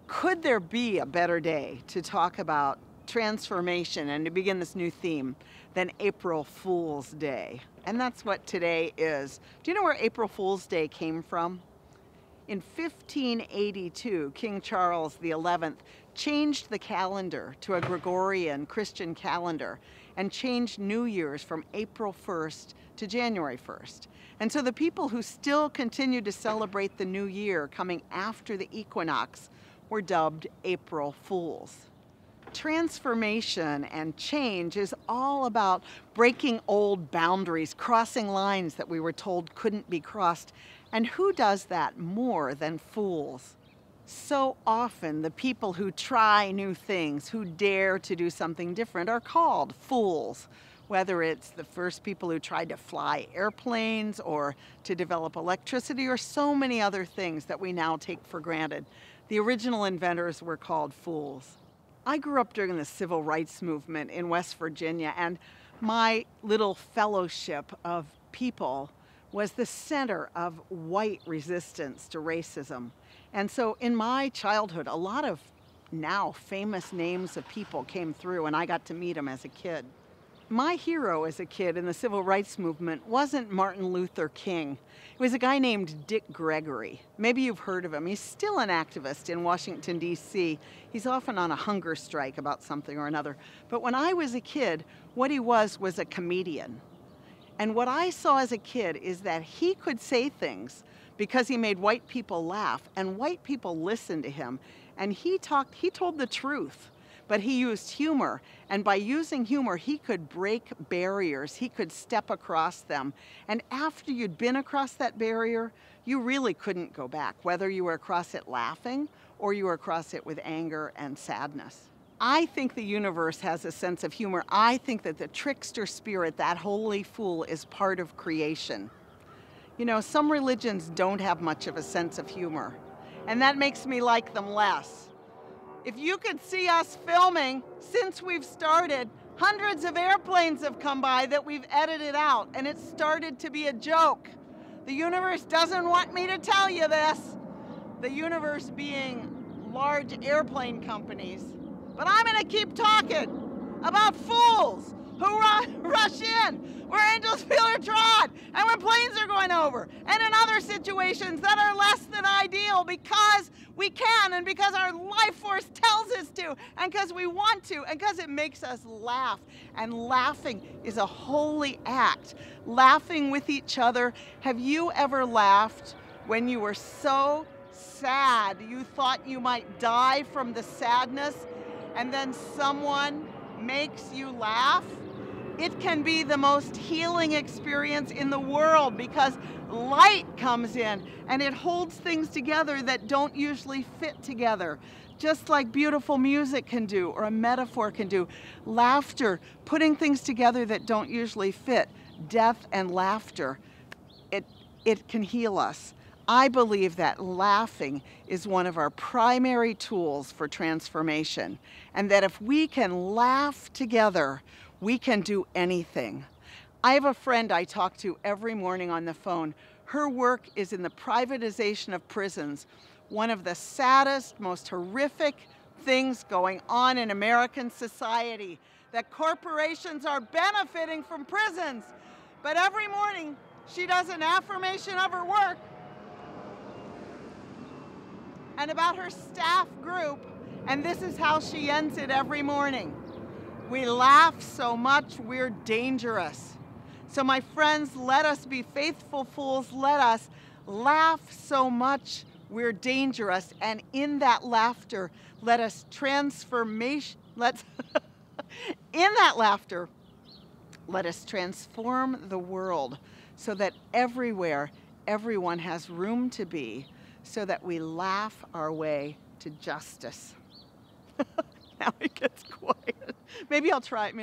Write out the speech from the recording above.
Could there be a better day to talk about transformation and to begin this new theme than April Fool's Day? And that's what today is. Do you know where April Fool's Day came from? In 1582, King Charles XI changed the calendar to a Gregorian Christian calendar and changed New Year's from April 1st to January 1st. And so the people who still continue to celebrate the new year coming after the equinox were dubbed April Fools. Transformation and change is all about breaking old boundaries, crossing lines that we were told couldn't be crossed. And who does that more than fools? So often the people who try new things, who dare to do something different, are called fools. Whether it's the first people who tried to fly airplanes or to develop electricity or so many other things that we now take for granted. The original inventors were called fools. I grew up during the civil rights movement in West Virginia, and my little fellowship of people was the center of white resistance to racism. And so in my childhood, a lot of now famous names of people came through, and I got to meet them as a kid. My hero as a kid in the civil rights movement wasn't Martin Luther King. It was a guy named Dick Gregory. Maybe you've heard of him. He's still an activist in Washington, D.C. He's often on a hunger strike about something or another. But when I was a kid, what he was a comedian. And what I saw as a kid is that he could say things because he made white people laugh, and white people listened to him. And he told the truth. But he used humor, and by using humor, he could break barriers. He could step across them. And after you'd been across that barrier, you really couldn't go back, whether you were across it laughing or you were across it with anger and sadness. I think the universe has a sense of humor. I think that the trickster spirit, that holy fool, is part of creation. You know, some religions don't have much of a sense of humor, and that makes me like them less. If you could see us filming, since we've started, hundreds of airplanes have come by that we've edited out, and it started to be a joke. The universe doesn't want me to tell you this, the universe being large airplane companies. But I'm gonna keep talking about fools who rush in where angels feel their trod and when planes are going over and in other situations that are less than ideal because we can and because our life force tells us to and because we want to and because it makes us laugh. And laughing is a holy act. Laughing with each other. Have you ever laughed when you were so sad you thought you might die from the sadness and then someone makes you laugh? It can be the most healing experience in the world because light comes in and it holds things together that don't usually fit together, just like beautiful music can do or a metaphor can do. Laughter, putting things together that don't usually fit, death and laughter, it can heal us. I believe that laughing is one of our primary tools for transformation, and that if we can laugh together, we can do anything. I have a friend I talk to every morning on the phone. Her work is in the privatization of prisons, one of the saddest, most horrific things going on in American society, that corporations are benefiting from prisons. But every morning, she does an affirmation of her work and about her staff group, and this is how she ends it every morning. We laugh so much we're dangerous. So my friends, let us be faithful fools. Let us laugh so much we're dangerous, and in that laughter, let us transform the world so that everywhere, everyone has room to be, so that we laugh our way to justice. Now it gets quiet. Maybe I'll try to.